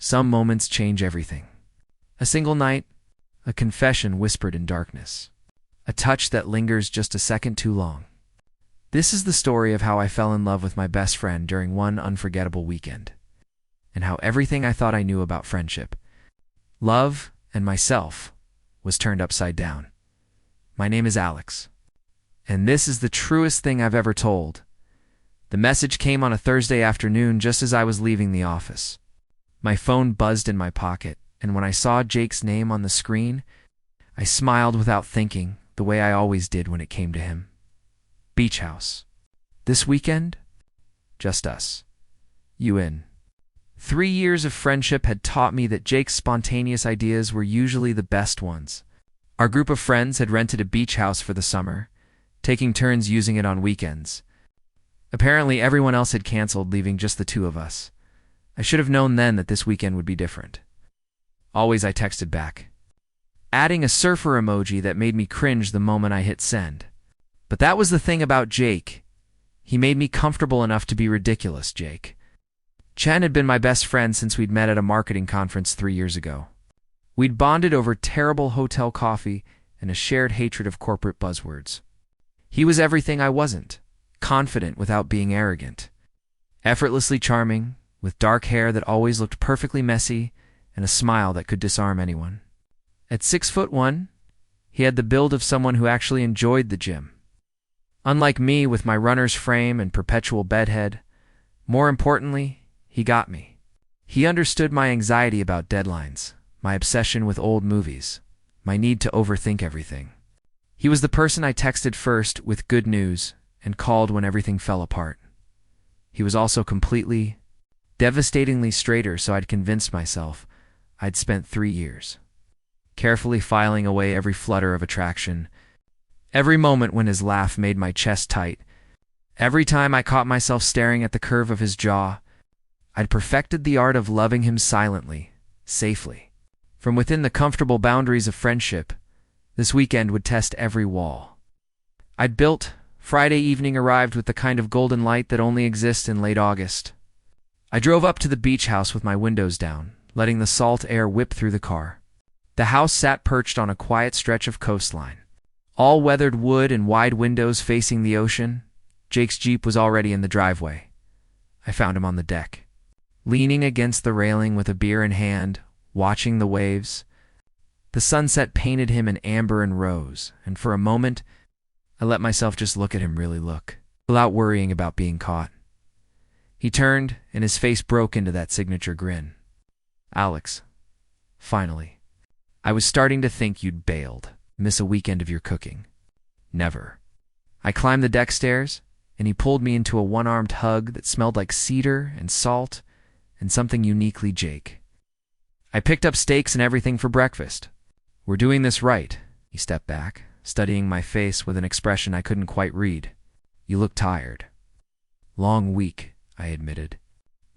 Some moments change everything. A single night, a confession whispered in darkness, a touch that lingers just a second too long. This is the story of how I fell in love with my best friend during one unforgettable weekend, and how everything I thought I knew about friendship, love, and myself was turned upside down. My name is Alex, and this is the truest thing I've ever told. The message came on a Thursday afternoon just as I was leaving the office. My phone buzzed in my pocket, and when I saw Jake's name on the screen, I smiled without thinking, the way I always did when it came to him. Beach house. This weekend? Just us. You in. 3 years of friendship had taught me that Jake's spontaneous ideas were usually the best ones. Our group of friends had rented a beach house for the summer, taking turns using it on weekends. Apparently everyone else had canceled, leaving just the two of us. I should have known then that this weekend would be different. Always I texted back, adding a surfer emoji that made me cringe the moment I hit send. But that was the thing about Jake. He made me comfortable enough to be ridiculous, Jake. Chen had been my best friend since we'd met at a marketing conference 3 years ago. We'd bonded over terrible hotel coffee and a shared hatred of corporate buzzwords. He was everything I wasn't, confident without being arrogant, effortlessly charming, with dark hair that always looked perfectly messy and a smile that could disarm anyone. At 6'1", he had the build of someone who actually enjoyed the gym. Unlike me with my runner's frame and perpetual bedhead, more importantly, he got me. He understood my anxiety about deadlines, my obsession with old movies, my need to overthink everything. He was the person I texted first with good news and called when everything fell apart. He was also completely, devastatingly straighter, so I'd convinced myself I'd spent 3 years carefully filing away every flutter of attraction, every moment when his laugh made my chest tight, every time I caught myself staring at the curve of his jaw. I'd perfected the art of loving him silently, safely. From within the comfortable boundaries of friendship, this weekend would test every wall I'd built. Friday evening arrived with the kind of golden light that only exists in late August. I drove up to the beach house with my windows down, letting the salt air whip through the car. The house sat perched on a quiet stretch of coastline. All weathered wood and wide windows facing the ocean. Jake's Jeep was already in the driveway. I found him on the deck, leaning against the railing with a beer in hand, watching the waves. The sunset painted him in amber and rose, and for a moment, I let myself just look at him really look, without worrying about being caught. He turned, and his face broke into that signature grin. Alex, finally. I was starting to think you'd bailed, miss a weekend of your cooking. Never. I climbed the deck stairs, and he pulled me into a one-armed hug that smelled like cedar and salt and something uniquely Jake. I picked up steaks and everything for breakfast. We're doing this right. He stepped back, studying my face with an expression I couldn't quite read. You look tired. Long week, I admitted.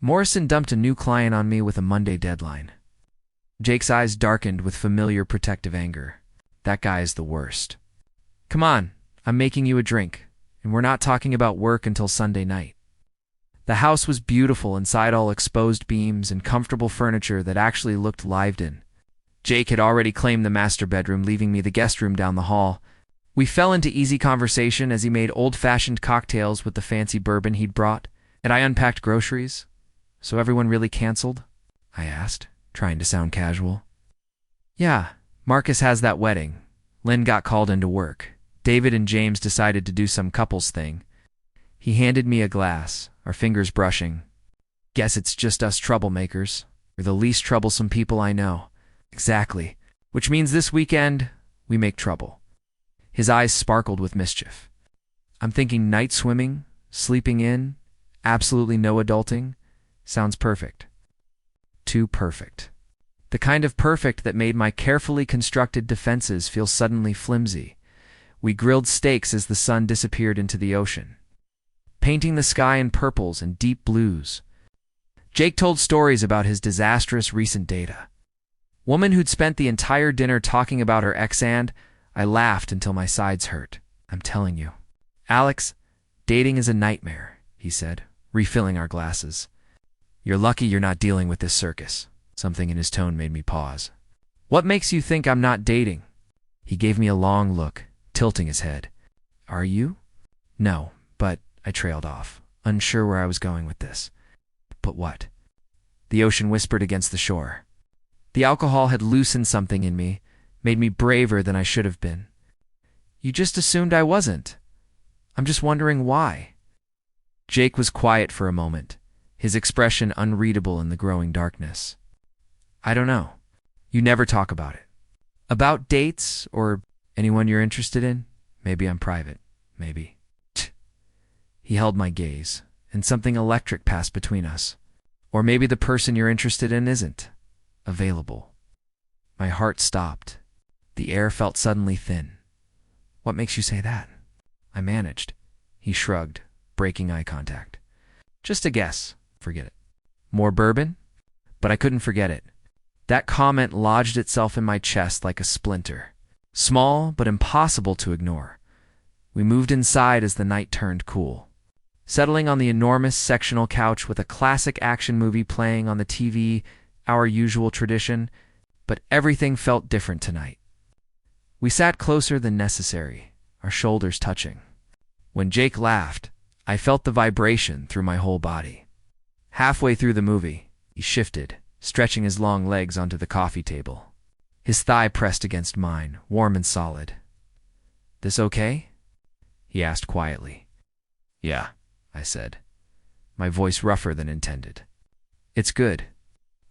Morrison dumped a new client on me with a Monday deadline. Jake's eyes darkened with familiar protective anger. That guy is the worst. Come on, I'm making you a drink, and we're not talking about work until Sunday night. The house was beautiful inside, all exposed beams and comfortable furniture that actually looked lived in. Jake had already claimed the master bedroom, leaving me the guest room down the hall. We fell into easy conversation as he made old-fashioned cocktails with the fancy bourbon he'd brought, and I unpacked groceries. So everyone really canceled? I asked, trying to sound casual. Yeah, Marcus has that wedding. Lynn got called into work. David and James decided to do some couples thing. He handed me a glass, our fingers brushing. Guess it's just us troublemakers. We're the least troublesome people I know. Exactly. Which means this weekend, we make trouble. His eyes sparkled with mischief. I'm thinking night swimming, sleeping in, absolutely no adulting. Sounds perfect. Too perfect. The kind of perfect that made my carefully constructed defenses feel suddenly flimsy. We grilled steaks as the sun disappeared into the ocean, painting the sky in purples and deep blues. Jake told stories about his disastrous recent data. Woman who'd spent the entire dinner talking about her ex, and I laughed until my sides hurt. I'm telling you. Alex, dating is a nightmare, he said, refilling our glasses. You're lucky you're not dealing with this circus. Something in his tone made me pause. What makes you think I'm not dating? He gave me a long look, tilting his head. Are you? No, but I trailed off, unsure where I was going with this. But what? The ocean whispered against the shore. The alcohol had loosened something in me, made me braver than I should have been. You just assumed I wasn't. I'm just wondering why. Jake was quiet for a moment, his expression unreadable in the growing darkness. I don't know. You never talk about it. About dates or anyone you're interested in? Maybe I'm private. Maybe. He held my gaze, and something electric passed between us. Or maybe the person you're interested in isn't available. My heart stopped. The air felt suddenly thin. What makes you say that? I managed. He shrugged, breaking eye contact. Just a guess. Forget it. More bourbon? But I couldn't forget it. That comment lodged itself in my chest like a splinter. Small, but impossible to ignore. We moved inside as the night turned cool. Settling on the enormous sectional couch with a classic action movie playing on the TV, our usual tradition, but everything felt different tonight. We sat closer than necessary, our shoulders touching. When Jake laughed, I felt the vibration through my whole body. Halfway through the movie, he shifted, stretching his long legs onto the coffee table. His thigh pressed against mine, warm and solid. This okay? He asked quietly. Yeah, I said, my voice rougher than intended. It's good.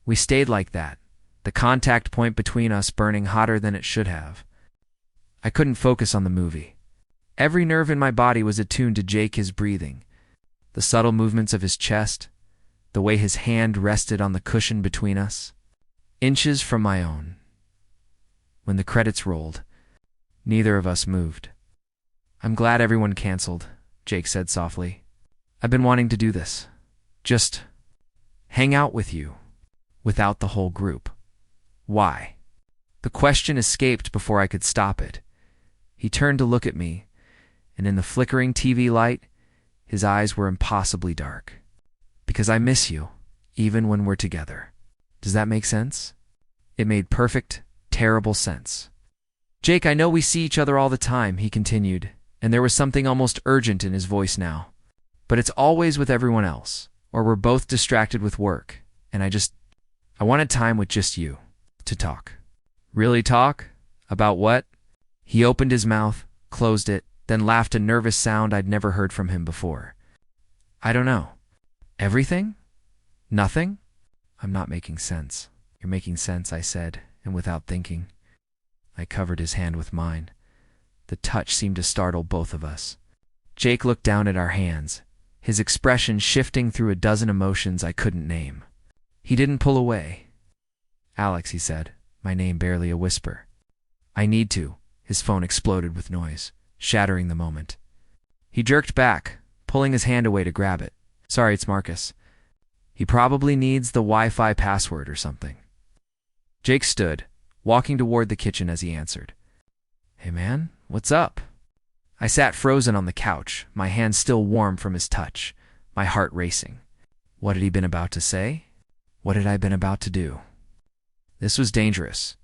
We stayed like that, the contact point between us burning hotter than it should have. I couldn't focus on the movie. Every nerve in my body was attuned to Jake, his breathing, the subtle movements of his chest, the way his hand rested on the cushion between us, inches from my own. When the credits rolled, neither of us moved. I'm glad everyone canceled, Jake said softly. I've been wanting to do this. Just hang out with you, without the whole group. Why? The question escaped before I could stop it. He turned to look at me, and in the flickering TV light, his eyes were impossibly dark. Because I miss you, even when we're together. Does that make sense? It made perfect, terrible sense. Jake, I know we see each other all the time, he continued, and there was something almost urgent in his voice now. But it's always with everyone else, or we're both distracted with work, and I wanted time with just you, to talk. Really talk? About what? He opened his mouth, closed it, then laughed a nervous sound I'd never heard from him before. I don't know. Everything? Nothing? I'm not making sense. You're making sense, I said, and without thinking. I covered his hand with mine. The touch seemed to startle both of us. Jake looked down at our hands, his expression shifting through a dozen emotions I couldn't name. He didn't pull away. Alex, he said, my name barely a whisper. I need to. His phone exploded with noise, shattering the moment. He jerked back, pulling his hand away to grab it. Sorry, it's Marcus. He probably needs the Wi-Fi password or something. Jake stood, walking toward the kitchen as he answered. Hey man, what's up? I sat frozen on the couch, my hand still warm from his touch, my heart racing. What had he been about to say? What had I been about to do? This was dangerous.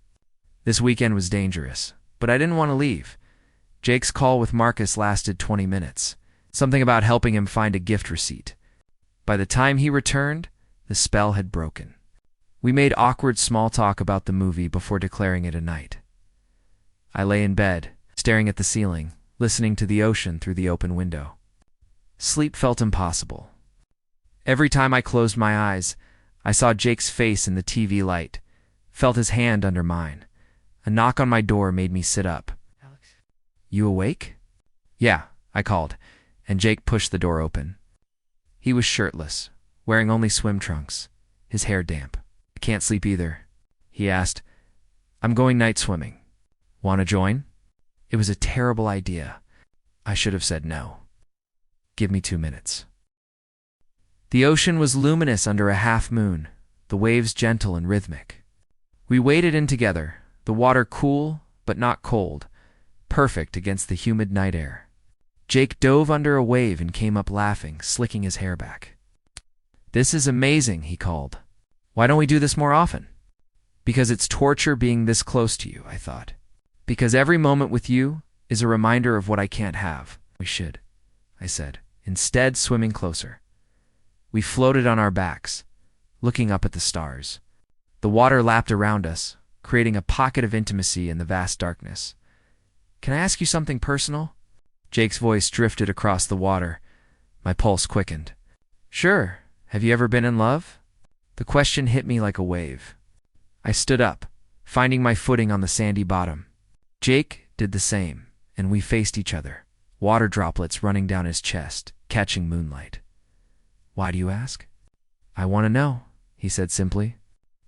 This weekend was dangerous, but I didn't want to leave. Jake's call with Marcus lasted 20 minutes, something about helping him find a gift receipt. By the time he returned, the spell had broken. We made awkward small talk about the movie before declaring it a night. I lay in bed, staring at the ceiling, listening to the ocean through the open window. Sleep felt impossible. Every time I closed my eyes, I saw Jake's face in the TV light, felt his hand under mine. A knock on my door made me sit up. Alex? You awake? Yeah, I called, and Jake pushed the door open. He was shirtless, wearing only swim trunks, his hair damp. I can't sleep either, he asked. I'm going night swimming. Want to join? It was a terrible idea. I should have said no. Give me 2 minutes. The ocean was luminous under a half moon, the waves gentle and rhythmic. We waded in together, the water cool but not cold, perfect against the humid night air. Jake dove under a wave and came up laughing, slicking his hair back. This is amazing, he called. Why don't we do this more often? Because it's torture being this close to you, I thought. Because every moment with you is a reminder of what I can't have. We should, I said, instead swimming closer. We floated on our backs, looking up at the stars. The water lapped around us, creating a pocket of intimacy in the vast darkness. Can I ask you something personal? Jake's voice drifted across the water. My pulse quickened. Sure. Have you ever been in love? The question hit me like a wave. I stood up, finding my footing on the sandy bottom. Jake did the same, and we faced each other, water droplets running down his chest, catching moonlight. Why do you ask? I want to know, he said simply.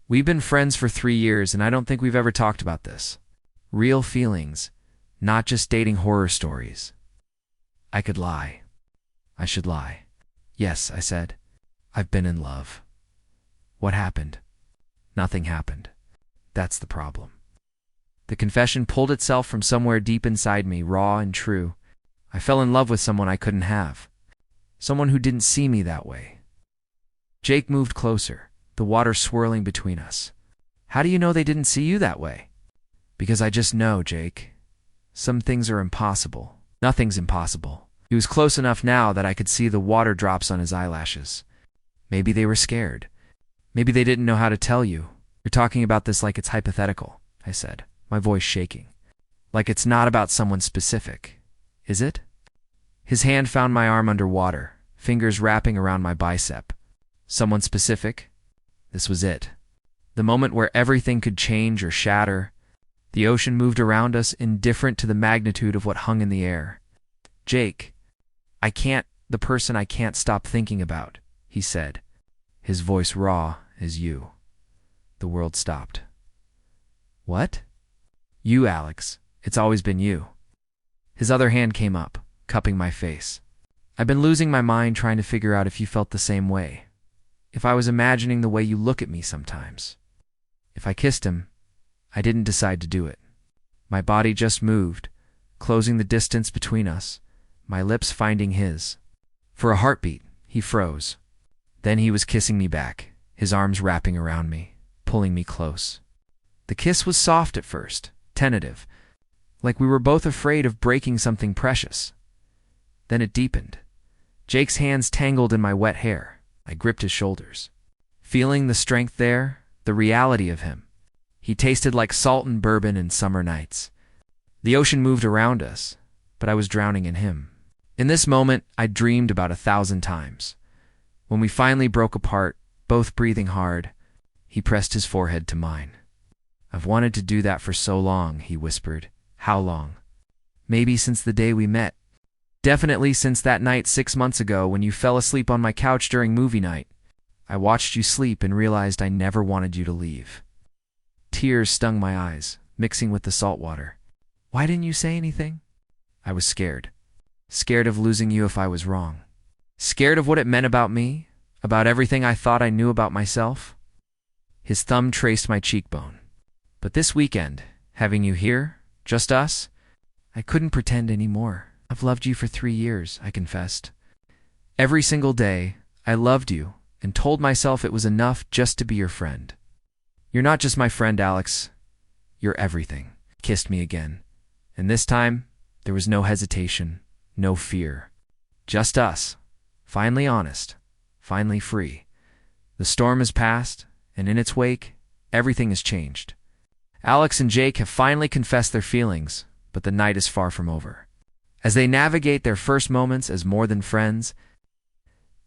We've been friends for 3 years, and I don't think we've ever talked about this. Real feelings, not just dating horror stories. I could lie. I should lie. Yes, I said. I've been in love. What happened? Nothing happened. That's the problem. The confession pulled itself from somewhere deep inside me, raw and true. I fell in love with someone I couldn't have. Someone who didn't see me that way. Jake moved closer, the water swirling between us. How do you know they didn't see you that way? Because I just know, Jake. Some things are impossible. Nothing's impossible. He was close enough now that I could see the water drops on his eyelashes. Maybe they were scared. Maybe they didn't know how to tell you. You're talking about this like it's hypothetical, I said, my voice shaking. Like it's not about someone specific. Is it? His hand found my arm underwater, fingers wrapping around my bicep. Someone specific? This was it. The moment where everything could change or shatter. The ocean moved around us, indifferent to the magnitude of what hung in the air. Jake, the person I can't stop thinking about, he said, his voice raw as you. The world stopped. What? You, Alex. It's always been you. His other hand came up, cupping my face. I've been losing my mind trying to figure out if you felt the same way. If I was imagining the way you look at me sometimes. If I kissed him, I didn't decide to do it. My body just moved, closing the distance between us, my lips finding his. For a heartbeat, he froze. Then he was kissing me back, his arms wrapping around me, pulling me close. The kiss was soft at first, tentative, like we were both afraid of breaking something precious. Then it deepened. Jake's hands tangled in my wet hair. I gripped his shoulders. Feeling the strength there, the reality of him. He tasted like salt and bourbon in summer nights. The ocean moved around us, but I was drowning in him. In this moment, I dreamed about 1,000 times. When we finally broke apart, both breathing hard, he pressed his forehead to mine. I've wanted to do that for so long, he whispered. How long? Maybe since the day we met. Definitely since that night 6 months ago when you fell asleep on my couch during movie night. I watched you sleep and realized I never wanted you to leave. Tears stung my eyes, mixing with the salt water. Why didn't you say anything? I was scared. Scared of losing you if I was wrong. Scared of what it meant about me, about everything I thought I knew about myself. His thumb traced my cheekbone. But this weekend, having you here, just us, I couldn't pretend anymore. I've loved you for 3 years, I confessed. Every single day, I loved you and told myself it was enough just to be your friend. You're not just my friend, Alex. You're everything. Kissed me again. And this time, there was no hesitation, no fear. Just us. Finally honest. Finally free. The storm has passed, and in its wake, everything has changed. Alex and Jake have finally confessed their feelings, but the night is far from over. As they navigate their first moments as more than friends,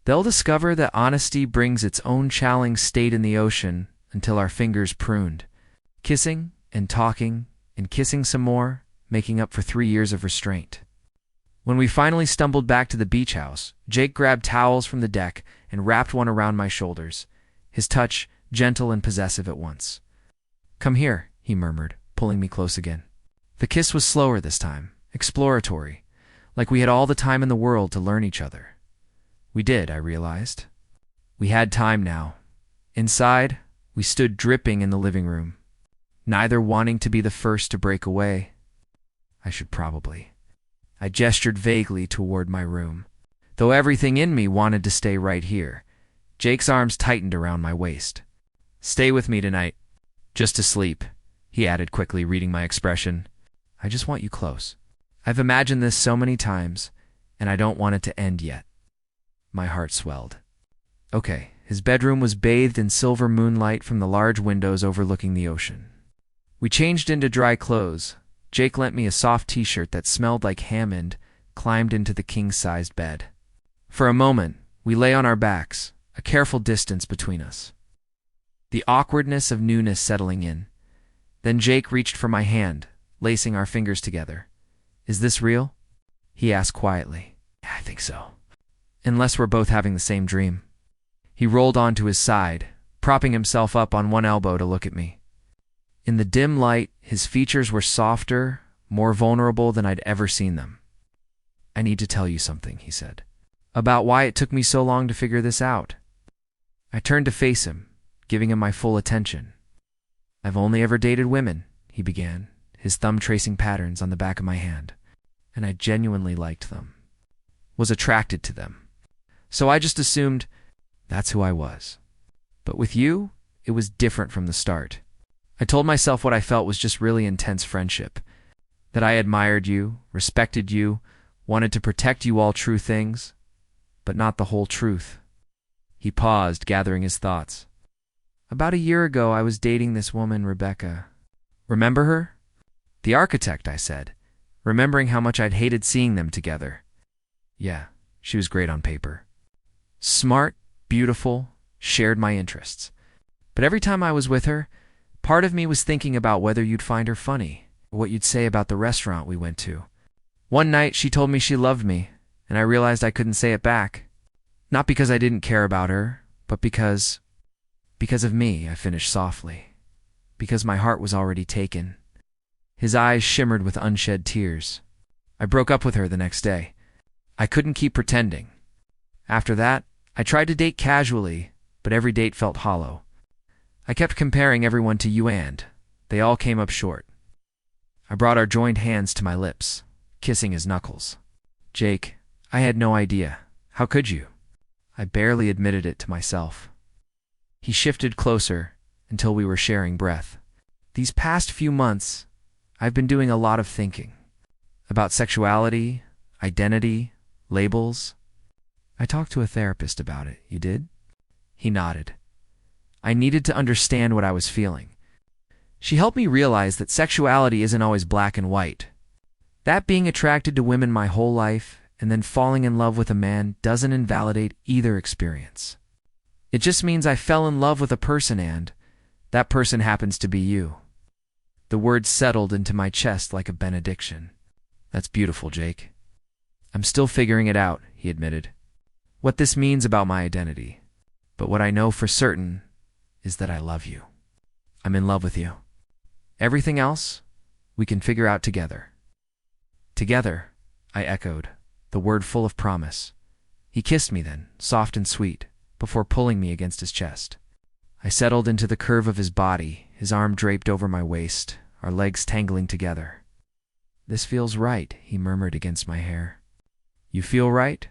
they'll discover that honesty brings its own challenging state in the ocean until our fingers pruned, kissing and talking and kissing some more, making up for 3 years of restraint. When we finally stumbled back to the beach house, Jake grabbed towels from the deck and wrapped one around my shoulders, his touch gentle and possessive at once. Come here, he murmured, pulling me close again. The kiss was slower this time, exploratory, like we had all the time in the world to learn each other. We did, I realized. We had time now. Inside, we stood dripping in the living room, neither wanting to be the first to break away. I should probably. I gestured vaguely toward my room, though everything in me wanted to stay right here. Jake's arms tightened around my waist. Stay with me tonight. Just to sleep, he added quickly, reading my expression. I just want you close. I've imagined this so many times, and I don't want it to end yet. My heart swelled. Okay, his bedroom was bathed in silver moonlight from the large windows overlooking the ocean. We changed into dry clothes. Jake lent me a soft t-shirt that smelled like ham and climbed into the king-sized bed. For a moment, we lay on our backs, a careful distance between us. The awkwardness of newness settling in. Then Jake reached for my hand, lacing our fingers together. Is this real? He asked quietly. I think so. Unless we're both having the same dream. He rolled onto his side, propping himself up on one elbow to look at me. In the dim light, his features were softer, more vulnerable than I'd ever seen them. I need to tell you something, he said, about why it took me so long to figure this out. I turned to face him, giving him my full attention. I've only ever dated women, he began, his thumb tracing patterns on the back of my hand, and I genuinely liked them, was attracted to them. So I just assumed that's who I was. But with you, it was different from the start. I told myself what I felt was just really intense friendship, that I admired you, respected you, wanted to protect you, all true things, but not the whole truth. He paused, gathering his thoughts. About a year ago, I was dating this woman, Rebecca. Remember her? The architect, I said, remembering how much I'd hated seeing them together. Yeah, she was great on paper. Smart, beautiful, shared my interests. But every time I was with her, part of me was thinking about whether you'd find her funny, or what you'd say about the restaurant we went to. One night, she told me she loved me, and I realized I couldn't say it back. Not because I didn't care about her, but because of me, I finished softly. Because my heart was already taken. His eyes shimmered with unshed tears. I broke up with her the next day. I couldn't keep pretending. After that, I tried to date casually, but every date felt hollow. I kept comparing everyone to you and they all came up short. I brought our joined hands to my lips, kissing his knuckles. Jake, I had no idea. How could you? I barely admitted it to myself. He shifted closer until we were sharing breath. These past few months, I've been doing a lot of thinking. About sexuality, identity, labels. I talked to a therapist about it. You did? He nodded. I needed to understand what I was feeling. She helped me realize that sexuality isn't always black and white. That being attracted to women my whole life and then falling in love with a man doesn't invalidate either experience. It just means I fell in love with a person and that person happens to be you. The words settled into my chest like a benediction. That's beautiful, Jake. I'm still figuring it out, he admitted. What this means about my identity. But what I know for certain is that I love you. I'm in love with you. Everything else, we can figure out together. Together, I echoed, the word full of promise. He kissed me then, soft and sweet, before pulling me against his chest. I settled into the curve of his body, his arm draped over my waist, our legs tangling together. This feels right, he murmured against my hair. You feel right?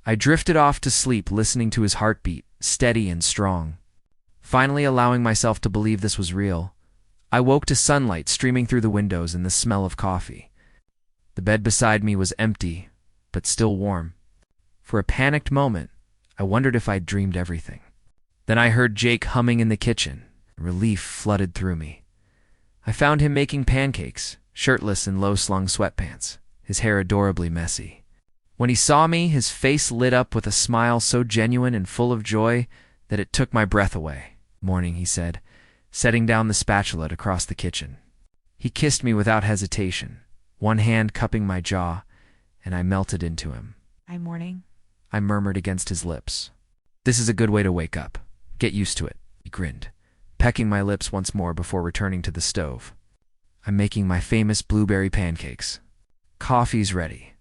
I drifted off to sleep, listening to his heartbeat, steady and strong. Finally allowing myself to believe this was real, I woke to sunlight streaming through the windows and the smell of coffee. The bed beside me was empty, but still warm. For a panicked moment, I wondered if I'd dreamed everything. Then I heard Jake humming in the kitchen. Relief flooded through me. I found him making pancakes, shirtless in low-slung sweatpants, his hair adorably messy. When he saw me, his face lit up with a smile so genuine and full of joy that it took my breath away. Morning, he said, setting down the spatula across the kitchen. He kissed me without hesitation, one hand cupping my jaw, and I melted into him. Hi, morning. I murmured against his lips. This is a good way to wake up. Get used to it, he grinned, pecking my lips once more before returning to the stove. I'm making my famous blueberry pancakes. Coffee's ready.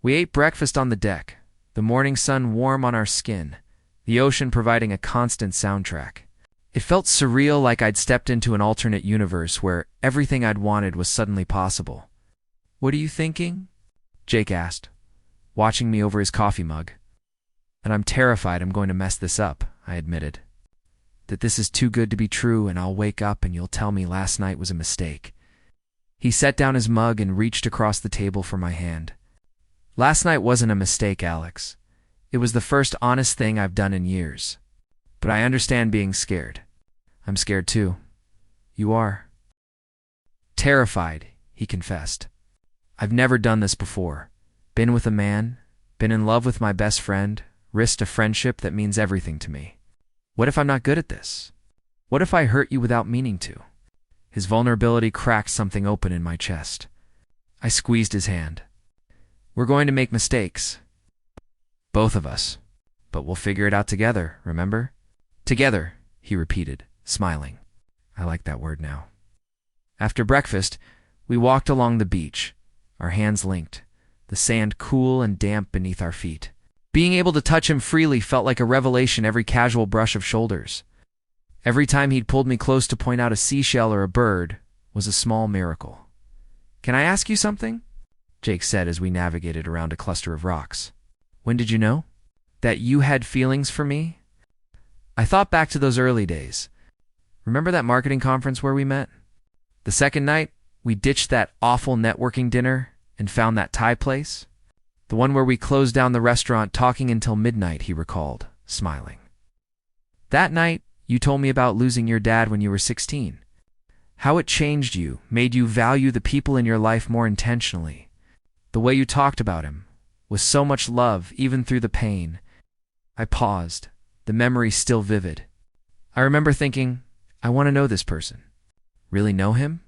We ate breakfast on the deck, the morning sun warm on our skin, the ocean providing a constant soundtrack. It felt surreal, like I'd stepped into an alternate universe where everything I'd wanted was suddenly possible. What are you thinking? Jake asked, watching me over his coffee mug. And I'm terrified I'm going to mess this up, I admitted. that this is too good to be true and I'll wake up and you'll tell me last night was a mistake. He set down his mug and reached across the table for my hand. Last night wasn't a mistake, Alex. It was the first honest thing I've done in years. But I understand being scared. I'm scared too. You are? Terrified, he confessed. I've never done this before. Been with a man, been in love with my best friend, risked a friendship that means everything to me. What if I'm not good at this? What if I hurt you without meaning to? His vulnerability cracked something open in my chest. I squeezed his hand. We're going to make mistakes. Both of us. But we'll figure it out together, remember? Together, he repeated, smiling. I like that word now. After breakfast, we walked along the beach, our hands linked, the sand cool and damp beneath our feet. Being able to touch him freely felt like a revelation every casual brush of shoulders. Every time he'd pulled me close to point out a seashell or a bird was a small miracle. Can I ask you something? Jake said as we navigated around a cluster of rocks. When did you know? That you had feelings for me? I thought back to those early days. Remember that marketing conference where we met? The second night, we ditched that awful networking dinner and found that Thai place? The one where we closed down the restaurant talking until midnight, he recalled, smiling. That night, you told me about losing your dad when you were 16. How it changed you, made you value the people in your life more intentionally. The way you talked about him, with so much love, even through the pain. I paused, the memory still vivid. I remember thinking, I want to know this person. Really know him?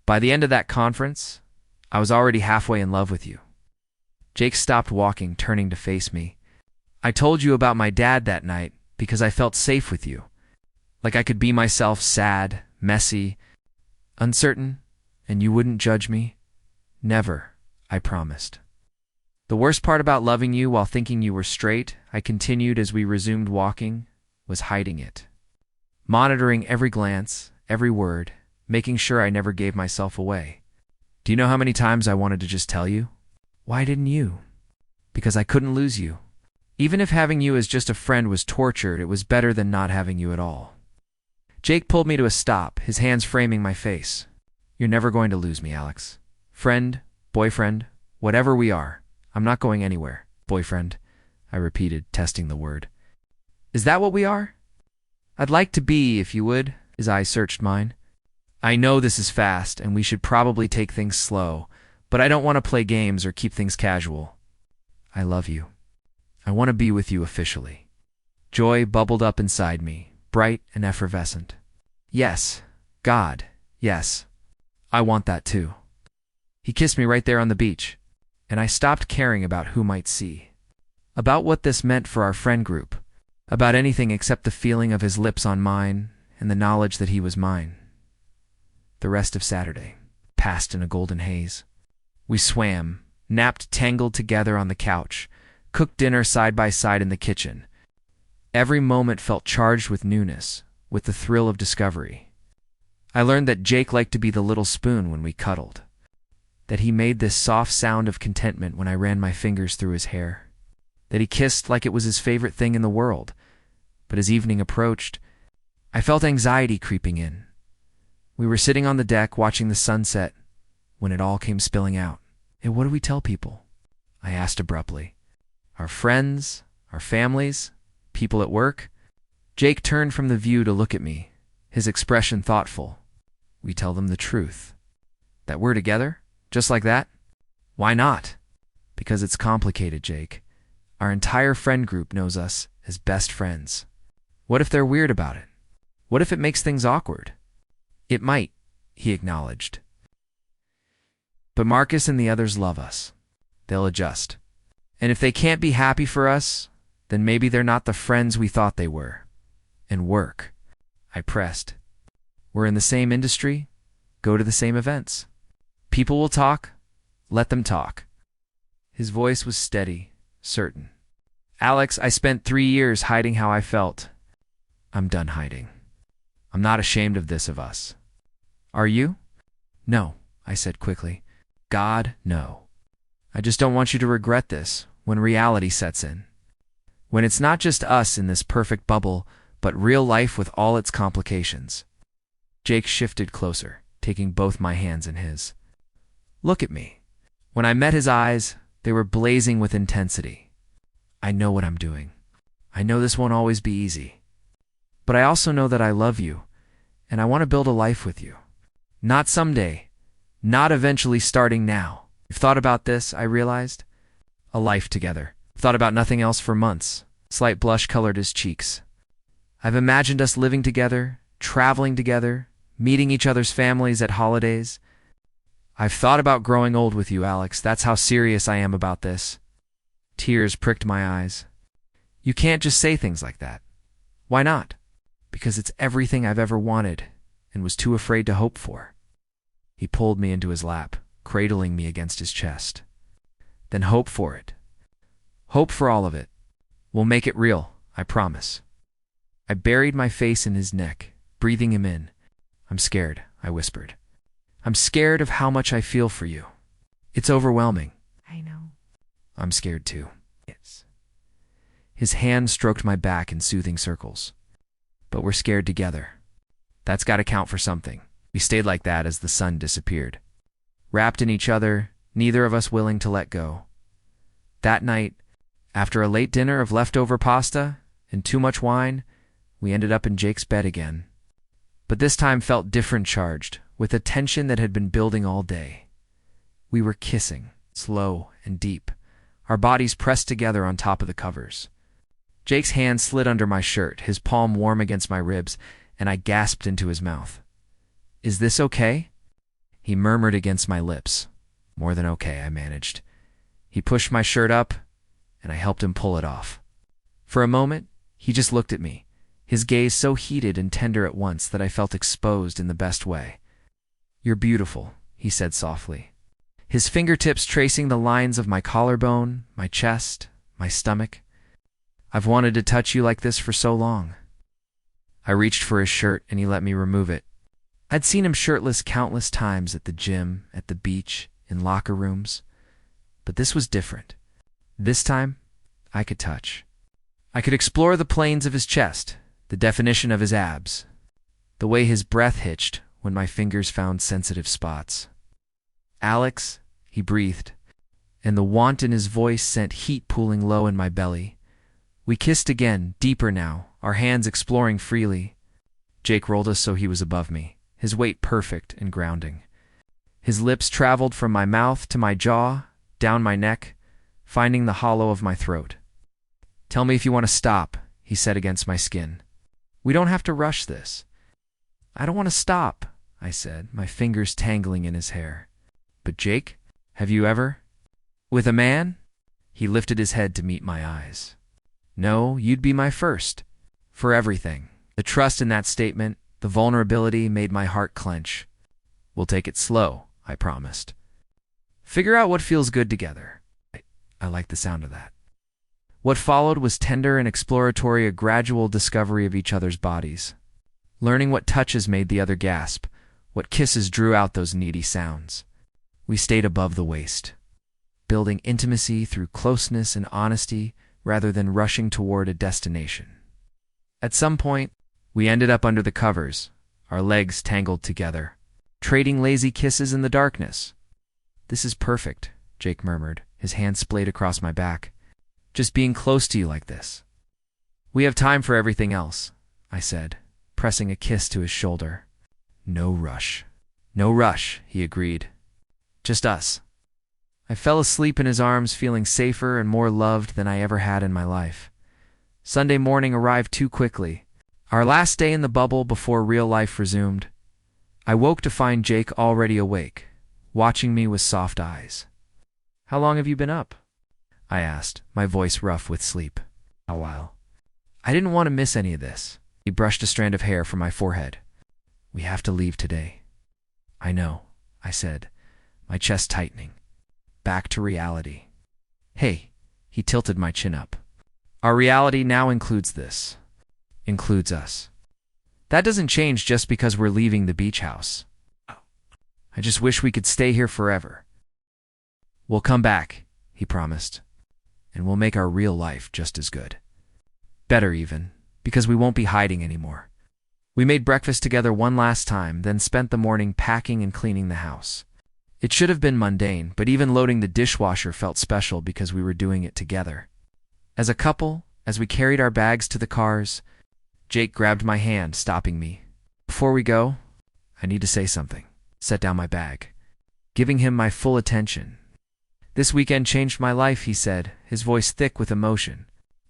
By the end of that conference, I was already halfway in love with you. Jake stopped walking, turning to face me. I told you about my dad that night because I felt safe with you. Like I could be myself, sad, messy, uncertain, and you wouldn't judge me. Never, I promised. The worst part about loving you while thinking you were straight, I continued as we resumed walking, was hiding it. Monitoring every glance, every word, making sure I never gave myself away. Do you know how many times I wanted to just tell you? Why didn't you? Because I couldn't lose you. Even if having you as just a friend was tortured, it was better than not having you at all. Jake pulled me to a stop, his hands framing my face. You're never going to lose me, Alex. Friend, boyfriend, whatever we are, I'm not going anywhere. Boyfriend, I repeated, testing the word. Is that what we are? I'd like to be, if you would. His eyes searched mine. I know this is fast, and we should probably take things slow, but I don't want to play games or keep things casual. I love you. I want to be with you officially. Joy bubbled up inside me, bright and effervescent. Yes, God, yes. I want that too. He kissed me right there on the beach, and I stopped caring about who might see. About what this meant for our friend group. About anything except the feeling of his lips on mine and the knowledge that he was mine. The rest of Saturday passed in a golden haze. We swam, napped tangled together on the couch, cooked dinner side by side in the kitchen. Every moment felt charged with newness, with the thrill of discovery. I learned that Jake liked to be the little spoon when we cuddled, that he made this soft sound of contentment when I ran my fingers through his hair, that he kissed like it was his favorite thing in the world. But as evening approached, I felt anxiety creeping in. We were sitting on the deck watching the sunset when it all came spilling out. And what do we tell people? I asked abruptly. Our friends, our families, people at work? Jake turned from the view to look at me, his expression thoughtful. We tell them the truth. That we're together? Just like that? Why not? Because it's complicated, Jake. Our entire friend group knows us as best friends. What if they're weird about it? What if it makes things awkward? It might, he acknowledged. But Marcus and the others love us. They'll adjust. And if they can't be happy for us, then maybe they're not the friends we thought they were. And work. I pressed. We're in the same industry. Go to the same events. People will talk. Let them talk. His voice was steady, certain. Alex, I spent 3 years hiding how I felt. I'm done hiding. I'm not ashamed of this of us. Are you? No, I said quickly. God, no. I just don't want you to regret this when reality sets in. When it's not just us in this perfect bubble, but real life with all its complications. Jake shifted closer, taking both my hands in his. Look at me. When I met his eyes, they were blazing with intensity. I know what I'm doing. I know this won't always be easy. But I also know that I love you, and I want to build a life with you. Not someday. Not eventually, starting now. I've thought about this, I realized. A life together. I've thought about nothing else for months. Slight blush colored his cheeks. I've imagined us living together, traveling together, meeting each other's families at holidays. I've thought about growing old with you, Alex. That's how serious I am about this. Tears pricked my eyes. You can't just say things like that. Why not? Because it's everything I've ever wanted and was too afraid to hope for. He pulled me into his lap, cradling me against his chest. Then hope for it. Hope for all of it. We'll make it real, I promise. I buried my face in his neck, breathing him in. I'm scared, I whispered. I'm scared of how much I feel for you. It's overwhelming. I know. I'm scared too. Yes. His hand stroked my back in soothing circles. But we're scared together. That's got to count for something. We stayed like that as the sun disappeared. Wrapped in each other, neither of us willing to let go. That night, after a late dinner of leftover pasta and too much wine, we ended up in Jake's bed again. But this time felt different, charged, with a tension that had been building all day. We were kissing, slow and deep, our bodies pressed together on top of the covers. Jake's hand slid under my shirt, his palm warm against my ribs, and I gasped into his mouth. Is this okay? He murmured against my lips. More than okay, I managed. He pushed my shirt up, and I helped him pull it off. For a moment, he just looked at me, his gaze so heated and tender at once that I felt exposed in the best way. You're beautiful, he said softly, his fingertips tracing the lines of my collarbone, my chest, my stomach. I've wanted to touch you like this for so long. I reached for his shirt, and he let me remove it. I'd seen him shirtless countless times at the gym, at the beach, in locker rooms. But this was different. This time, I could touch. I could explore the planes of his chest, the definition of his abs, the way his breath hitched when my fingers found sensitive spots. Alex, he breathed, and the want in his voice sent heat pooling low in my belly. We kissed again, deeper now, our hands exploring freely. Jake rolled us so he was above me, his weight perfect and grounding. His lips traveled from my mouth to my jaw, down my neck, finding the hollow of my throat. Tell me if you want to stop, he said against my skin. We don't have to rush this. I don't want to stop, I said, my fingers tangling in his hair. But Jake, have you ever? With a man? He lifted his head to meet my eyes. No, you'd be my first. For everything. The trust in that statement, the vulnerability made my heart clench. We'll take it slow, I promised. Figure out what feels good together. I like the sound of that. What followed was tender and exploratory, a gradual discovery of each other's bodies. Learning what touches made the other gasp, what kisses drew out those needy sounds. We stayed above the waist, building intimacy through closeness and honesty rather than rushing toward a destination. At some point, we ended up under the covers, our legs tangled together, trading lazy kisses in the darkness. This is perfect, Jake murmured, his hand splayed across my back. Just being close to you like this. We have time for everything else, I said, pressing a kiss to his shoulder. No rush. No rush, he agreed. Just us. I fell asleep in his arms, feeling safer and more loved than I ever had in my life. Sunday morning arrived too quickly, our last day in the bubble before real life resumed. I woke to find Jake already awake, watching me with soft eyes. How long have you been up? I asked, my voice rough with sleep. A while. I didn't want to miss any of this. He brushed a strand of hair from my forehead. We have to leave today. I know, I said, my chest tightening. Back to reality. Hey, he tilted my chin up. Our reality now includes this. Includes us. That doesn't change just because we're leaving the beach house. I just wish we could stay here forever. We'll come back, he promised, and we'll make our real life just as good. Better even, because we won't be hiding anymore. We made breakfast together one last time, then spent the morning packing and cleaning the house. It should have been mundane, but even loading the dishwasher felt special because we were doing it together. As a couple, as we carried our bags to the cars, Jake grabbed my hand, stopping me. "Before we go, I need to say something." Set down my bag, giving him my full attention. "This weekend changed my life," he said, his voice thick with emotion.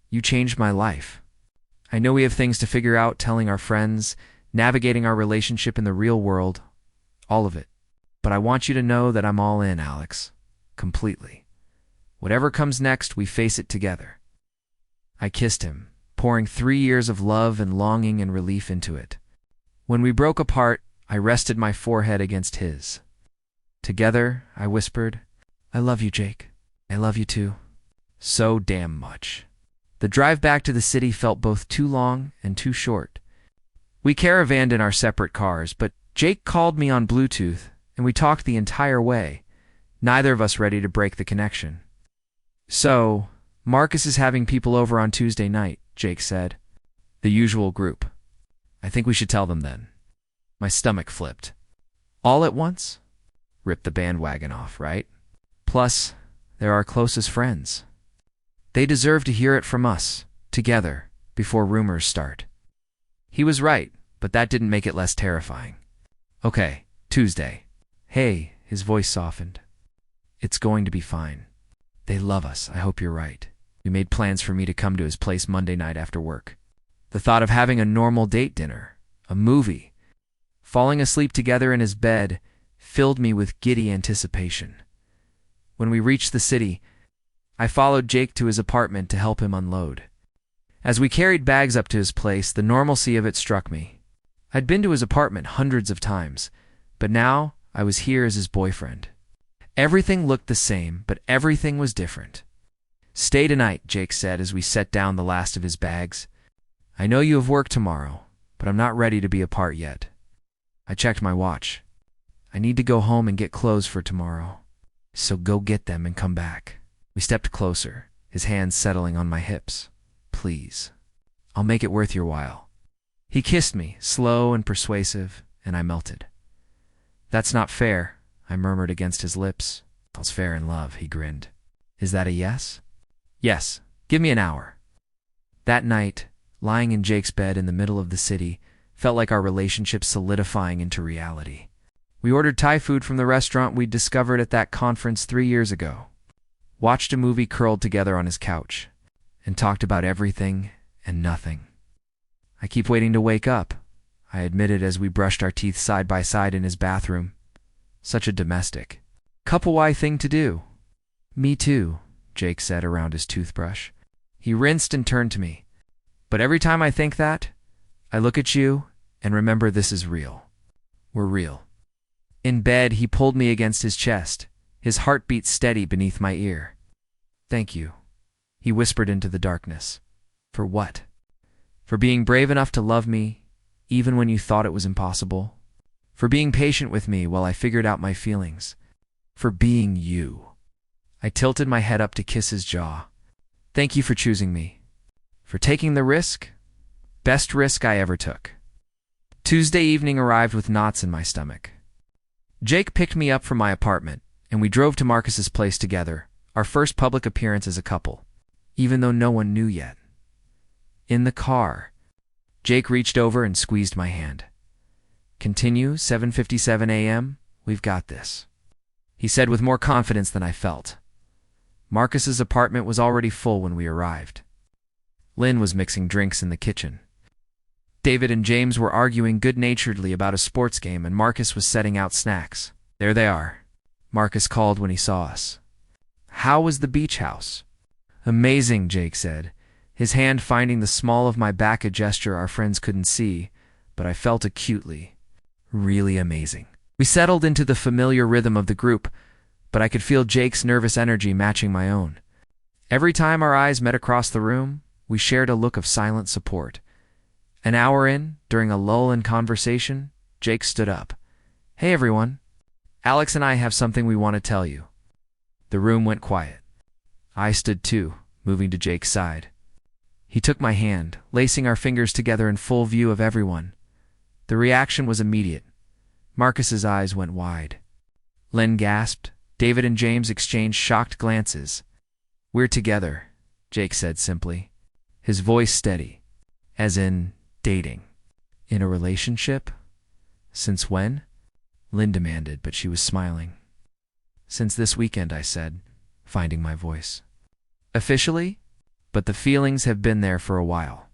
"You changed my life. I know we have things to figure out, telling our friends, navigating our relationship in the real world, all of it. But I want you to know that I'm all in, Alex. Completely. Whatever comes next, we face it together." I kissed him, pouring 3 years of love and longing and relief into it. When we broke apart, I rested my forehead against his. Together, I whispered, "I love you, Jake. I love you too. So damn much." The drive back to the city felt both too long and too short. We caravanned in our separate cars, but Jake called me on Bluetooth, and we talked the entire way, neither of us ready to break the connection. "So, Marcus is having people over on Tuesday night," Jake said. "The usual group. I think we should tell them then." My stomach flipped. "All at once? Rip the bandwagon off, right? Plus, they're our closest friends. They deserve to hear it from us, together, before rumors start." He was right, but that didn't make it less terrifying. "Okay, Tuesday." "Hey," his voice softened. "It's going to be fine. They love us, I hope you're right." We made plans for me to come to his place Monday night after work. The thought of having a normal date dinner, a movie, falling asleep together in his bed, filled me with giddy anticipation. When we reached the city, I followed Jake to his apartment to help him unload. As we carried bags up to his place, the normalcy of it struck me. I'd been to his apartment hundreds of times, but now I was here as his boyfriend. Everything looked the same, but everything was different. "Stay tonight," Jake said as we set down the last of his bags. "I know you have work tomorrow, but I'm not ready to be apart yet." I checked my watch. "I need to go home and get clothes for tomorrow. So go get them and come back." We stepped closer, his hands settling on my hips. "Please. I'll make it worth your while." He kissed me, slow and persuasive, and I melted. "That's not fair," I murmured against his lips. "All's fair in love," he grinned. "Is that a yes?" "Yes. Give me an hour." That night, lying in Jake's bed in the middle of the city, felt like our relationship solidifying into reality. We ordered Thai food from the restaurant we'd discovered at that conference 3 years ago, watched a movie curled together on his couch, and talked about everything and nothing. "I keep waiting to wake up," I admitted as we brushed our teeth side by side in his bathroom. Such a domestic, couple-y thing to do. "Me too," Jake said around his toothbrush. He rinsed and turned to me. "But every time I think that, I look at you and remember this is real. We're real." In bed, he pulled me against his chest, his heartbeat steady beneath my ear. "Thank you," he whispered into the darkness. "For what?" "For being brave enough to love me, even when you thought it was impossible. For being patient with me while I figured out my feelings. For being you." I tilted my head up to kiss his jaw. "Thank you for choosing me. For taking the risk. Best risk I ever took." Tuesday evening arrived with knots in my stomach. Jake picked me up from my apartment, and we drove to Marcus's place together, our first public appearance as a couple, even though no one knew yet. In the car, Jake reached over and squeezed my hand. "Continue, 7:57 a.m., we've got this," he said with more confidence than I felt. Marcus's apartment was already full when we arrived. Lynn was mixing drinks in the kitchen. David and James were arguing good-naturedly about a sports game, and Marcus was setting out snacks. "There they are," Marcus called when he saw us. "How was the beach house?" "Amazing," Jake said, his hand finding the small of my back, a gesture our friends couldn't see, but I felt acutely. Really amazing. We settled into the familiar rhythm of the group, but I could feel Jake's nervous energy matching my own. Every time our eyes met across the room, we shared a look of silent support. An hour in, during a lull in conversation, Jake stood up. "Hey everyone, Alex and I have something we want to tell you." The room went quiet. I stood too, moving to Jake's side. He took my hand, lacing our fingers together in full view of everyone. The reaction was immediate. Marcus's eyes went wide. Lynn gasped. David and James exchanged shocked glances. "We're together," Jake said simply, his voice steady, as in dating. "In a relationship? Since when?" Lynn demanded, but she was smiling. "Since this weekend," I said, finding my voice. "Officially? But the feelings have been there for a while."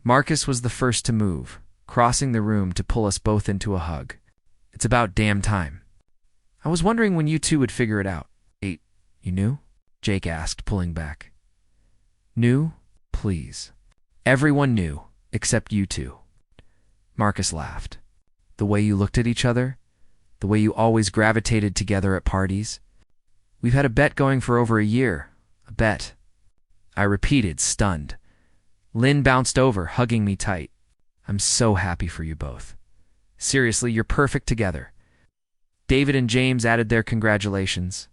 Marcus was the first to move, crossing the room to pull us both into a hug. "It's about damn time. I was wondering when you two would figure it out." You knew?" Jake asked, pulling back. "Knew? Please. Everyone knew, except you two." Marcus laughed. "The way you looked at each other, the way you always gravitated together at parties. We've had a bet going for over a year. A bet." I repeated, stunned. Lynn bounced over, hugging me tight. "I'm so happy for you both. Seriously, you're perfect together." David and James added their congratulations.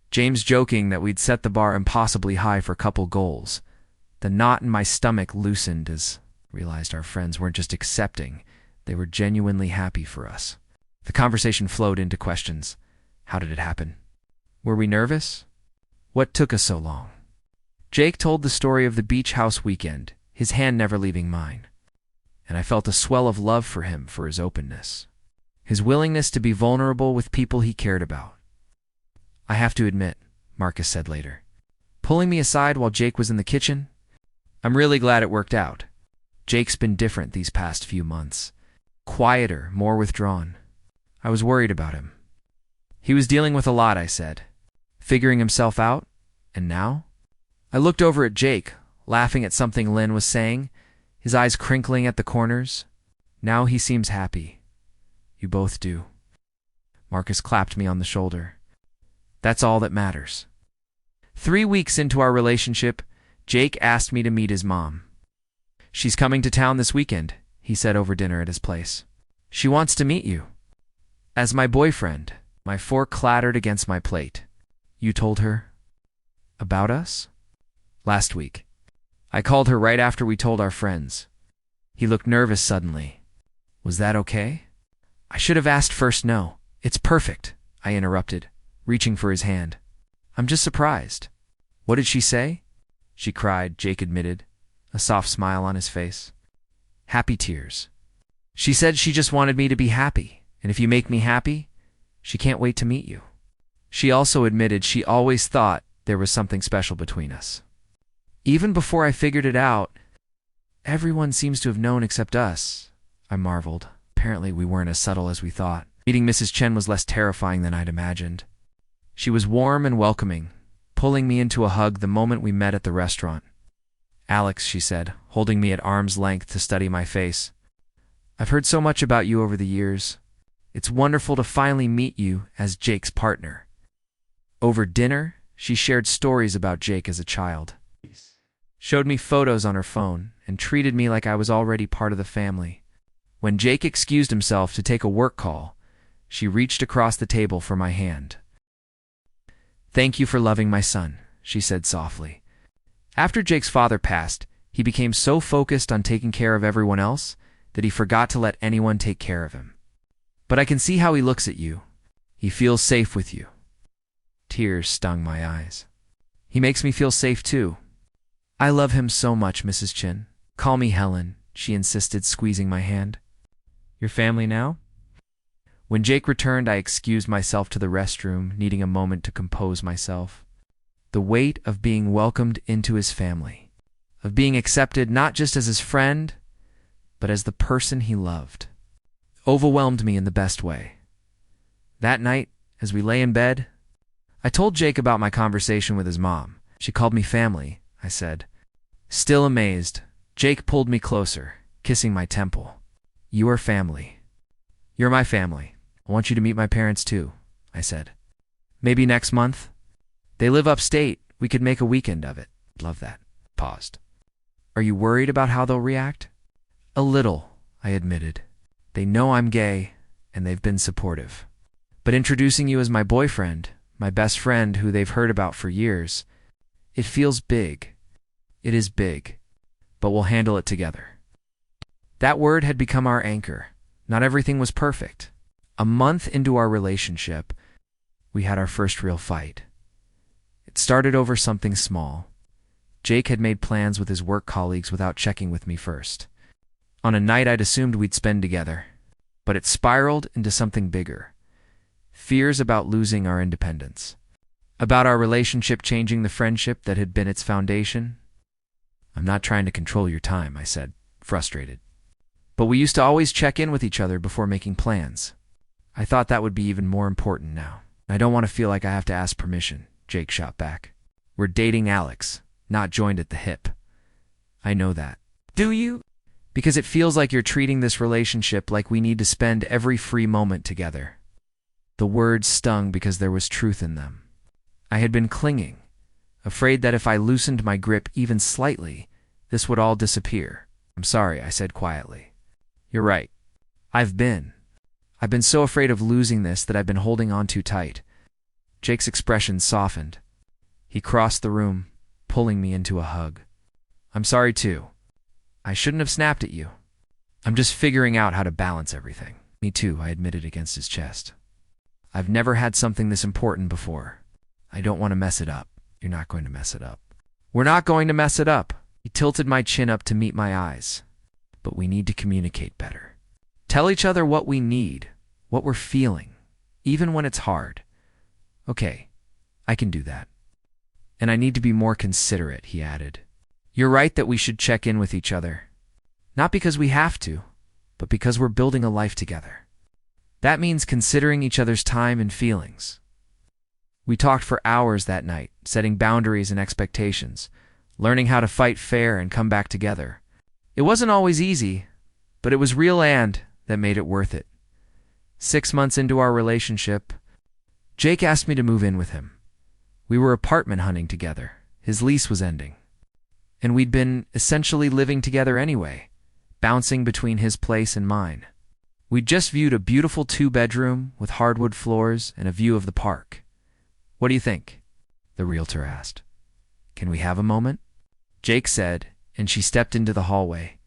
James joking that we'd set the bar impossibly high for couple goals. The knot in my stomach loosened as I realized our friends weren't just accepting, they were genuinely happy for us. The conversation flowed into questions. How did it happen? Were we nervous? What took us so long? Jake told the story of the beach house weekend, his hand never leaving mine. And I felt a swell of love for him for his openness, his willingness to be vulnerable with people he cared about. "I have to admit," Marcus said later, pulling me aside while Jake was in the kitchen, "I'm really glad it worked out. Jake's been different these past few months. Quieter, more withdrawn. I was worried about him." "He was dealing with a lot," I said. "Figuring himself out? And now?" I looked over at Jake, laughing at something Lynn was saying, his eyes crinkling at the corners. "Now he seems happy. You both do." Marcus clapped me on the shoulder. "That's all that matters." 3 weeks into our relationship, Jake asked me to meet his mom. "She's coming to town this weekend," he said over dinner at his place. "She wants to meet you." As my boyfriend, my fork clattered against my plate. "You told her? About us?" "Last week. I called her right after we told our friends." He looked nervous suddenly. "Was that okay?" "I should have asked first. No, it's perfect," I interrupted, reaching for his hand. "I'm just surprised." "What did she say?" "She cried," Jake admitted, a soft smile on his face. Happy tears. "She said she just wanted me to be happy, and if you make me happy, she can't wait to meet you." She also admitted she always thought there was something special between us. "Even before I figured it out, everyone seems to have known except us," I marveled. Apparently we weren't as subtle as we thought. Meeting Mrs. Chen was less terrifying than I'd imagined. She was warm and welcoming, pulling me into a hug the moment we met at the restaurant. "Alex," she said, holding me at arm's length to study my face. "I've heard so much about you over the years. It's wonderful to finally meet you as Jake's partner." Over dinner, she shared stories about Jake as a child, showed me photos on her phone, and treated me like I was already part of the family. When Jake excused himself to take a work call, she reached across the table for my hand. "Thank you for loving my son," she said softly. After Jake's father passed, he became so focused on taking care of everyone else that he forgot to let anyone take care of him. "But I can see how he looks at you. He feels safe with you." Tears stung my eyes. "He makes me feel safe too." "I love him so much, Mrs. Chen. Call me Helen," she insisted, squeezing my hand. "Your family now?" When Jake returned, I excused myself to the restroom, needing a moment to compose myself. The weight of being welcomed into his family, of being accepted not just as his friend, but as the person he loved, overwhelmed me in the best way. That night, as we lay in bed, I told Jake about my conversation with his mom. "She called me family," I said. Still amazed, Jake pulled me closer, kissing my temple. "You are family. You're my family. I want you to meet my parents too," I said. "Maybe next month? They live upstate. We could make a weekend of it." "Love that." Paused. "Are you worried about how they'll react?" "A little," I admitted. "They know I'm gay, and they've been supportive. But introducing you as my boyfriend, my best friend who they've heard about for years, it feels big. It is big." but we'll handle it together. That word had become our anchor. Not everything was perfect. A month into our relationship, we had our first real fight. It started over something small. Jake had made plans with his work colleagues without checking with me first. On a night I'd assumed we'd spend together, but it spiraled into something bigger. Fears about losing our independence. About our relationship changing the friendship that had been its foundation. I'm not trying to control your time, I said, frustrated. But we used to always check in with each other before making plans. I thought that would be even more important now. I don't want to feel like I have to ask permission, Jake shot back. We're dating Alex, not joined at the hip. I know that. Do you? Because it feels like you're treating this relationship like we need to spend every free moment together. The words stung because there was truth in them. I had been clinging, afraid that if I loosened my grip even slightly, this would all disappear. I'm sorry, I said quietly. You're right. I've been so afraid of losing this that I've been holding on too tight. Jake's expression softened. He crossed the room, pulling me into a hug. I'm sorry too. I shouldn't have snapped at you. I'm just figuring out how to balance everything. Me too, I admitted against his chest. I've never had something this important before. I don't want to mess it up. You're not going to mess it up. We're not going to mess it up. He tilted my chin up to meet my eyes. But we need to communicate better. Tell each other what we need, what we're feeling, even when it's hard. Okay, I can do that. And I need to be more considerate, he added. You're right that we should check in with each other. Not because we have to, but because we're building a life together. That means considering each other's time and feelings. We talked for hours that night, setting boundaries and expectations, learning how to fight fair and come back together. It wasn't always easy, but it was real and that made it worth it. 6 months into our relationship, Jake asked me to move in with him. We were apartment hunting together. His lease was ending. And we'd been essentially living together anyway, bouncing between his place and mine. We'd just viewed a beautiful 2-bedroom with hardwood floors and a view of the park. What do you think? The realtor asked. Can we have a moment? Jake said, and she stepped into the hallway.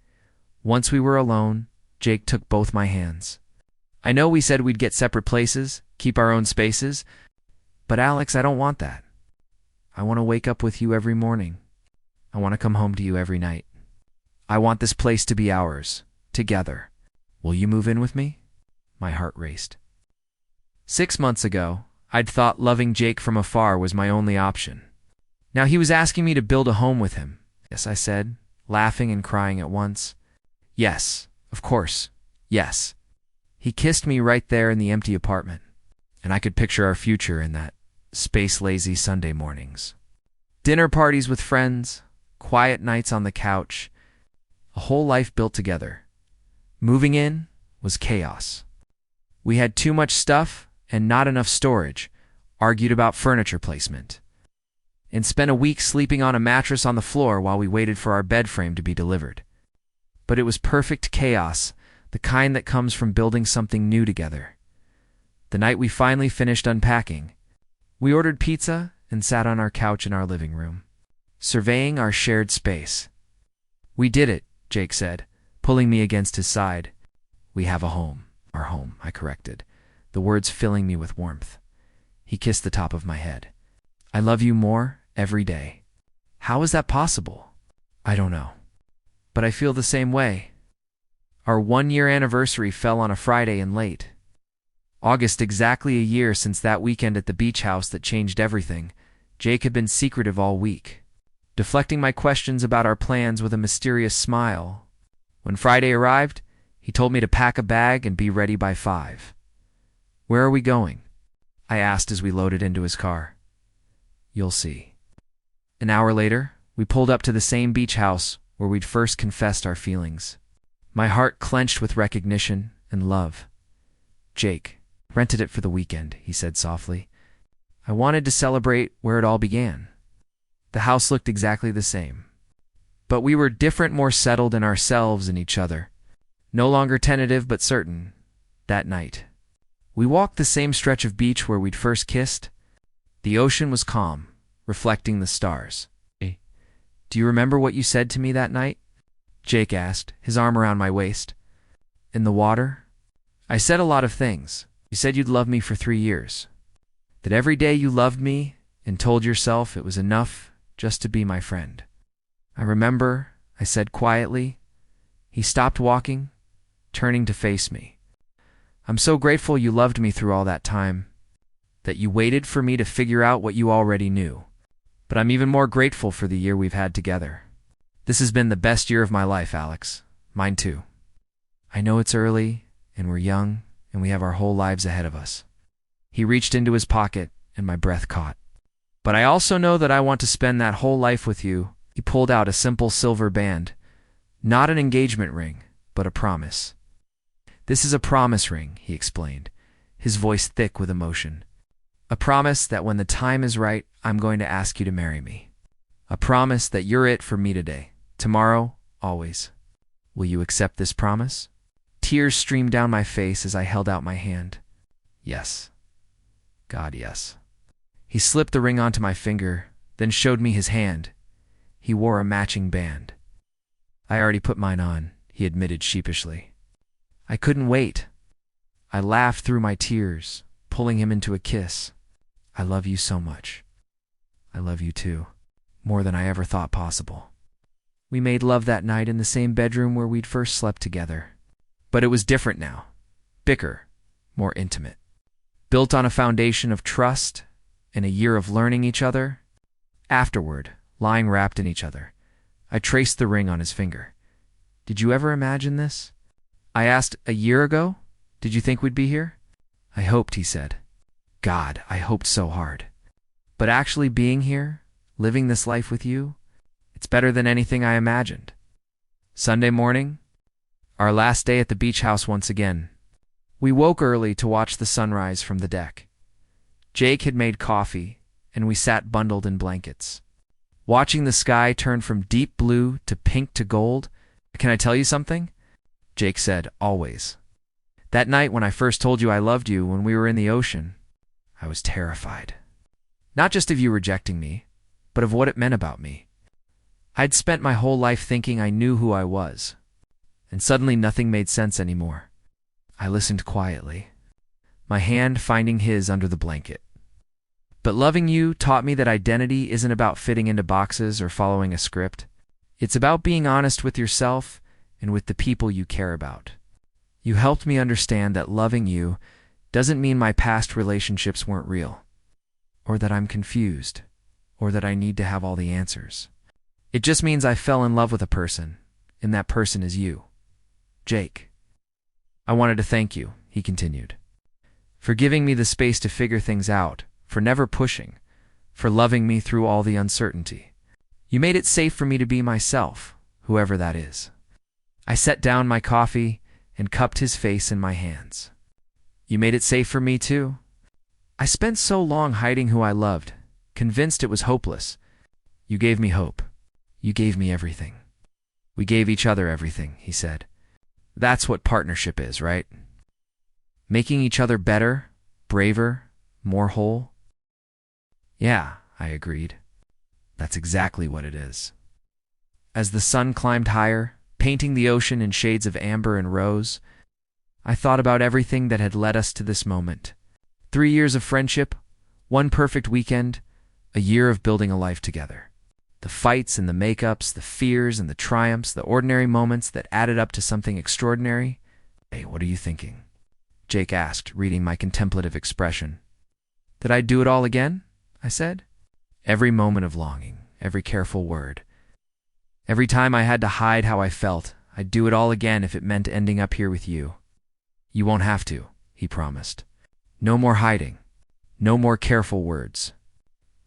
Once we were alone, Jake took both my hands. I know we said we'd get separate places, keep our own spaces, but Alex, I don't want that. I want to wake up with you every morning. I want to come home to you every night. I want this place to be ours, together. Will you move in with me? My heart raced. 6 months ago, I'd thought loving Jake from afar was my only option. Now he was asking me to build a home with him. Yes, I said, laughing and crying at once. Yes, of course, yes. He kissed me right there in the empty apartment, and I could picture our future in that space-lazy Sunday mornings. Dinner parties with friends, quiet nights on the couch, a whole life built together. Moving in was chaos. We had too much stuff and not enough storage, argued about furniture placement, and spent a week sleeping on a mattress on the floor while we waited for our bed frame to be delivered. But it was perfect chaos, the kind that comes from building something new together. The night we finally finished unpacking, we ordered pizza and sat on our couch in our living room, surveying our shared space. We did it, Jake said, pulling me against his side. We have a home. Our home, I corrected, the words filling me with warmth. He kissed the top of my head. I love you more every day. How is that possible? I don't know. But I feel the same way. Our 1-year anniversary fell on a Friday in late August, exactly a year since that weekend at the beach house that changed everything. Jake had been secretive all week, deflecting my questions about our plans with a mysterious smile. When Friday arrived, he told me to pack a bag and be ready by 5. Where are we going? I asked as we loaded into his car. You'll see. An hour later, we pulled up to the same beach house where we'd first confessed our feelings. My heart clenched with recognition and love. Jake, rented it for the weekend, he said softly. I wanted to celebrate where it all began. The house looked exactly the same. But we were different, more settled in ourselves and each other. No longer tentative but certain. That night, we walked the same stretch of beach where we'd first kissed. The ocean was calm, reflecting the stars. Do you remember what you said to me that night? Jake asked, his arm around my waist. In the water? I said a lot of things. You said you'd love me for 3 years. That every day you loved me and told yourself it was enough just to be my friend. I remember, I said quietly. He stopped walking, turning to face me. I'm so grateful you loved me through all that time, that you waited for me to figure out what you already knew. But I'm even more grateful for the year we've had together. This has been the best year of my life, Alex. Mine too. I know it's early, and we're young, and we have our whole lives ahead of us. He reached into his pocket, and my breath caught. But I also know that I want to spend that whole life with you. He pulled out a simple silver band. Not an engagement ring, but a promise. This is a promise ring, he explained, his voice thick with emotion. A promise that when the time is right, I'm going to ask you to marry me. A promise that you're it for me today, tomorrow, always. Will you accept this promise? Tears streamed down my face as I held out my hand. Yes. God, yes. He slipped the ring onto my finger, then showed me his hand. He wore a matching band. I already put mine on, he admitted sheepishly. I couldn't wait. I laughed through my tears, pulling him into a kiss. I love you so much. I love you too, more than I ever thought possible. We made love that night in the same bedroom where we'd first slept together. But it was different now. Bigger, more intimate. Built on a foundation of trust and a year of learning each other. Afterward, lying wrapped in each other, I traced the ring on his finger. Did you ever imagine this? I asked, a year ago? Did you think we'd be here? I hoped, he said. God, I hoped so hard. But actually being here, living this life with you, it's better than anything I imagined. Sunday morning, our last day at the beach house once again. We woke early to watch the sunrise from the deck. Jake had made coffee, and we sat bundled in blankets. Watching the sky turn from deep blue to pink to gold. Can I tell you something? Jake said, always. That night when I first told you I loved you when we were in the ocean, I was terrified. Not just of you rejecting me, but of what it meant about me. I'd spent my whole life thinking I knew who I was, and suddenly nothing made sense anymore. I listened quietly, my hand finding his under the blanket. But loving you taught me that identity isn't about fitting into boxes or following a script. It's about being honest with yourself and with the people you care about. You helped me understand that loving you doesn't mean my past relationships weren't real, or that I'm confused, or that I need to have all the answers. It just means I fell in love with a person, and that person is you, Jake. I wanted to thank you, he continued, for giving me the space to figure things out, for never pushing, for loving me through all the uncertainty. You made it safe for me to be myself, whoever that is. I set down my coffee and cupped his face in my hands. You made it safe for me too. I spent so long hiding who I loved, convinced it was hopeless. You gave me hope. You gave me everything. We gave each other everything, he said. That's what partnership is, right? Making each other better, braver, more whole. Yeah, I agreed. That's exactly what it is. As the sun climbed higher, painting the ocean in shades of amber and rose, I thought about everything that had led us to this moment. 3 years of friendship, 1 perfect weekend, a year of building a life together. The fights and the makeups, the fears and the triumphs, the ordinary moments that added up to something extraordinary. Hey, what are you thinking? Jake asked, reading my contemplative expression. That I'd do it all again? I said. Every moment of longing, every careful word. Every time I had to hide how I felt, I'd do it all again if it meant ending up here with you. You won't have to, he promised. No more hiding. No more careful words.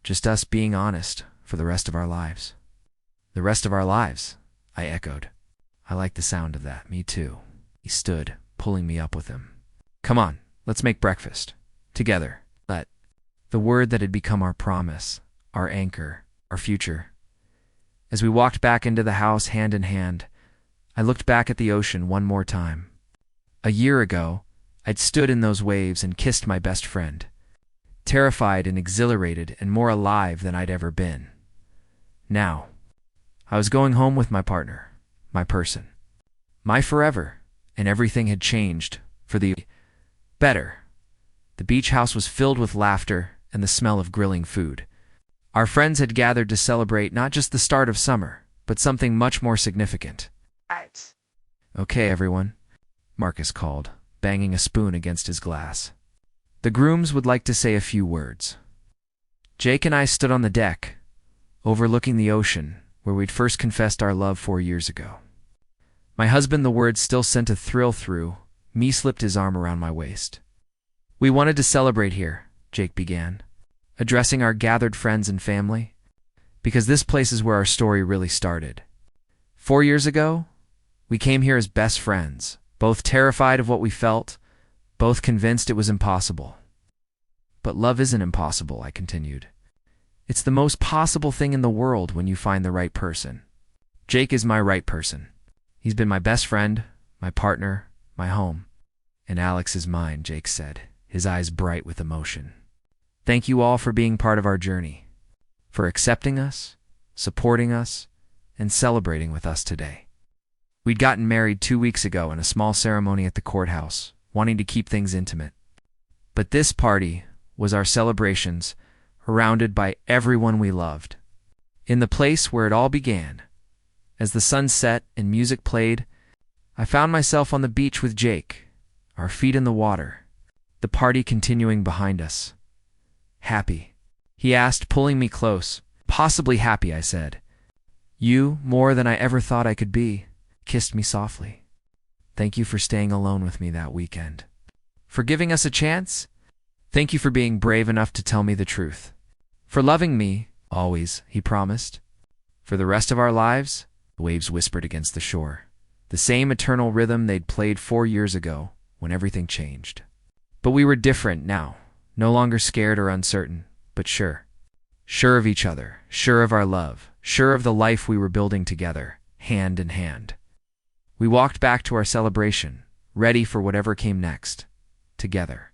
Just us being honest for the rest of our lives. The rest of our lives, I echoed. I like the sound of that, me too. He stood, pulling me up with him. Come on, let's make breakfast. Together. The word that had become our promise, our anchor, our future. As we walked back into the house hand in hand, I looked back at the ocean one more time. A year ago, I'd stood in those waves and kissed my best friend, terrified and exhilarated and more alive than I'd ever been. Now, I was going home with my partner, my person, my forever, and everything had changed for the better. The beach house was filled with laughter and the smell of grilling food. Our friends had gathered to celebrate not just the start of summer, but something much more significant. Right. Okay, everyone, Marcus called, banging a spoon against his glass. The grooms would like to say a few words. Jake and I stood on the deck, overlooking the ocean, where we'd first confessed our love 4 years ago. My husband, the words still sent a thrill through me, slipped his arm around my waist. We wanted to celebrate here, Jake began, addressing our gathered friends and family, because this place is where our story really started. 4 years ago, we came here as best friends, both terrified of what we felt, both convinced it was impossible. But love isn't impossible, I continued. It's the most possible thing in the world when you find the right person. Jake is my right person. He's been my best friend, my partner, my home. And Alex is mine, Jake said, his eyes bright with emotion. Thank you all for being part of our journey, for accepting us, supporting us, and celebrating with us today. We'd gotten married 2 weeks ago in a small ceremony at the courthouse, wanting to keep things intimate. But this party was our celebrations, surrounded by everyone we loved. In the place where it all began, as the sun set and music played, I found myself on the beach with Jake, our feet in the water, the party continuing behind us. Happy? He asked, pulling me close. Possibly happy, I said. You, more than I ever thought I could be, kissed me softly. Thank you for staying alone with me that weekend. For giving us a chance? Thank you for being brave enough to tell me the truth. For loving me, always, he promised. For the rest of our lives, the waves whispered against the shore. The same eternal rhythm they'd played 4 years ago when everything changed. But we were different now, no longer scared or uncertain, but sure. Sure of each other, sure of our love, sure of the life we were building together, hand in hand. We walked back to our celebration, ready for whatever came next, together.